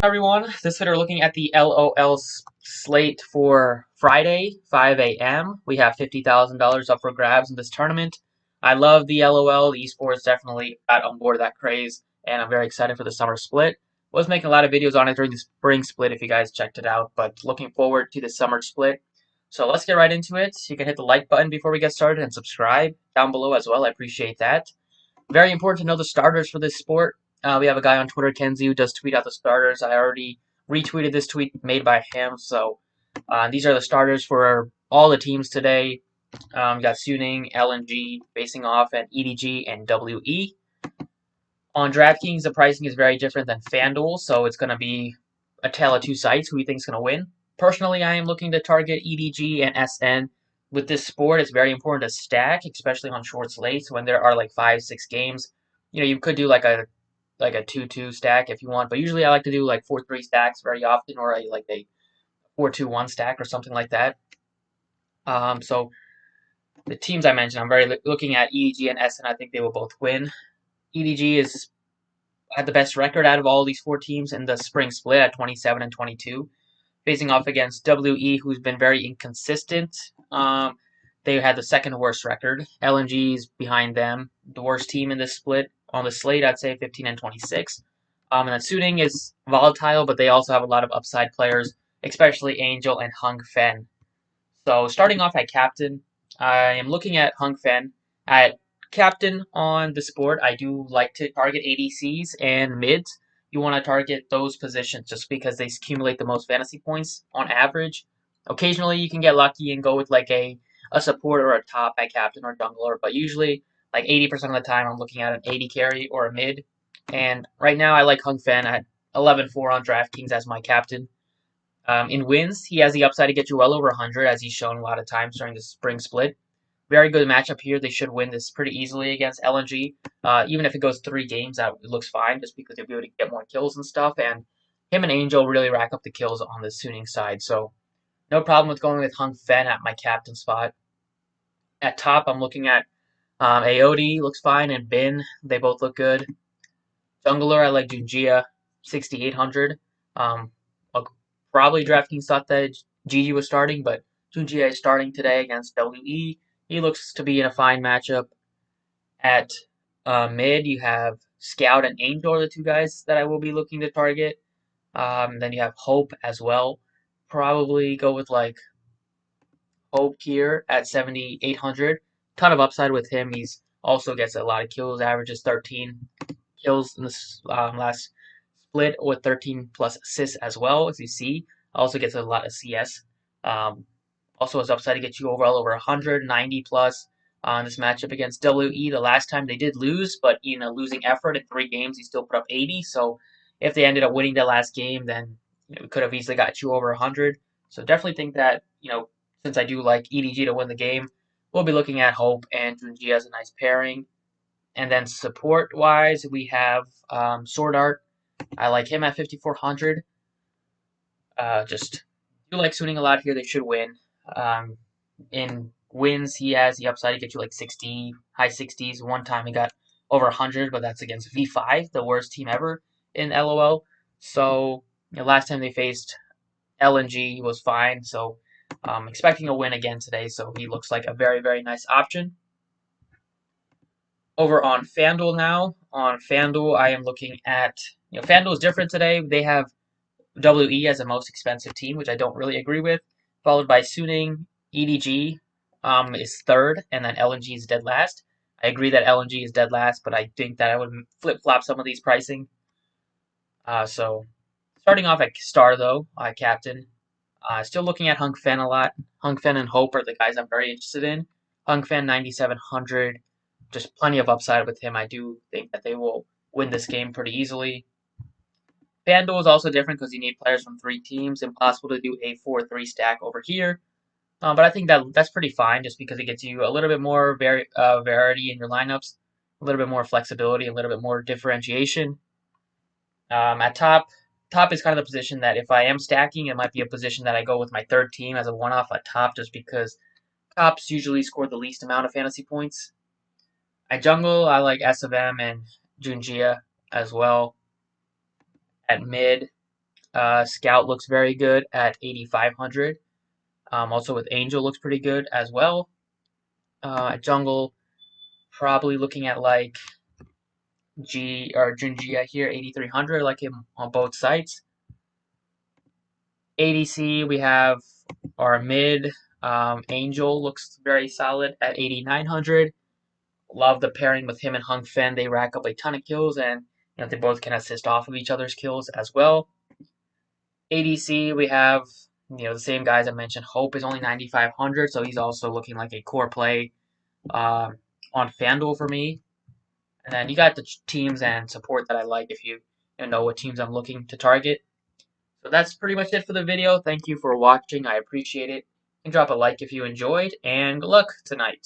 Hi everyone, this video we're looking at the LOL slate for Friday, 5 a.m. We have $50,000 up for grabs in this tournament. I love the LOL. The esports definitely got on board that craze, and I'm very excited for the summer split. Was making a lot of videos on it during the spring split if you guys checked it out, but looking forward to the summer split. So let's get right into it. You can hit the like button before we get started and subscribe down below as well. I appreciate that. Very important to know the starters for this sport. We have a guy on Twitter, Kenzie, who does tweet out the starters. I already retweeted this tweet made by him. So these are the starters for all the teams today. We got Suning, LNG facing off at EDG and WE. On DraftKings, the pricing is very different than FanDuel, so it's going to be a tale of two sides who you think is going to win. Personally, I am looking to target EDG and SN. With this sport, it's very important to stack, especially on short slates when there are like 5, 6 games. You could do like a 2-2 stack if you want, but usually I like to do like 4-3 stacks very often, or like a 4-2-1 stack or something like that. So the teams I mentioned, I'm very looking at EDG and SN. I think they will both win. EDG is had the best record out of all these four teams in the spring split at 27 and 22, facing off against WE, who's been very inconsistent. They had the second worst record. LNG is behind them, the worst team in this split. On the slate, I'd say 15 and 26. And then Suning is volatile, but they also have a lot of upside players, especially Angel and Hung Fen. So starting off at captain, I am looking at Hung Fen. At captain on the sport, I do like to target ADCs and mids. You want to target those positions just because they accumulate the most fantasy points on average. Occasionally, you can get lucky and go with like a support or a top at captain or jungler, but usually, like 80% of the time, I'm looking at an AD carry or a mid. And right now, I like Hung Fen at 11-4 on DraftKings as my captain. In wins, he has the upside to get you well over 100, as he's shown a lot of times during the spring split. Very good matchup here. They should win this pretty easily against LNG. Even if it goes 3 games, that it looks fine, just because you'll be able to get more kills and stuff. And him and Angel really rack up the kills on the Suning side. So no problem with going with Hung Fen at my captain spot. At top, I'm looking at Aodi, looks fine, and Bin. They both look good. Jungler, I like Junjia, 6,800. Um, Probably DraftKings thought that Gigi was starting, but Junjia is starting today against WE. He looks to be in a fine matchup. At mid, you have Scout and Angel are the two guys that I will be looking to target. Then you have Hope as well. Probably go with like Hope here at 7,800. Ton of upside with him. He's also gets a lot of kills, averages 13 kills in this last split with 13 plus assists as well, as you see. Also gets a lot of CS. Um, Also has upside to get you well over 190 plus on this matchup against WE. The last time they did lose, but in a losing effort in 3 games, he still put up 80. So if they ended up winning the last game, then we could have easily got you over 100. So definitely think that, since I do like EDG to win the game, we'll be looking at Hope and Junji as a nice pairing. And then support wise, we have Sword Art. I like him at 5,400. Just do like Suning a lot here. They should win. In wins, he has the upside to get you like 60, high 60s. One time he got over 100, but that's against V5, the worst team ever in LOL. So last time they faced LNG, he was fine. So expecting a win again today. So he looks like a very, very nice option. Over on FanDuel now. On FanDuel, I am looking at, FanDuel is different today. They have WE as the most expensive team, which I don't really agree with, followed by Suning. EDG is third, and then LNG is dead last. I agree that LNG is dead last, but I think that I would flip-flop some of these pricing. So starting off at star, though, captain. Still looking at Hung Fen a lot. Hung Fen and Hope are the guys I'm very interested in. Hung Fen 9,700. Just plenty of upside with him. I do think that they will win this game pretty easily. FanDuel is also different because you need players from 3 teams. Impossible to do a 4-3 stack over here. But I think that's pretty fine just because it gets you a little bit more variety in your lineups, a little bit more flexibility, a little bit more differentiation. At top is kind of the position that if I am stacking, it might be a position that I go with my third team as a one-off at top just because tops usually score the least amount of fantasy points. At jungle, I like SFM and Junjia as well. At mid, Scout looks very good at 8,500. Also with Angel looks pretty good as well. At Jungle, probably looking at like G or Junjia here, 8,300, like him on both sides. ADC, we have our mid. Angel looks very solid at 8,900. Love the pairing with him and Hung Fen. They rack up a ton of kills, and they both can assist off of each other's kills as well. ADC, we have the same guys I mentioned. Hope is only 9,500, so he's also looking like a core play on FanDuel for me. And then you got the teams and support that I like if you know what teams I'm looking to target. So that's pretty much it for the video. Thank you for watching. I appreciate it. You can drop a like if you enjoyed, and good luck tonight.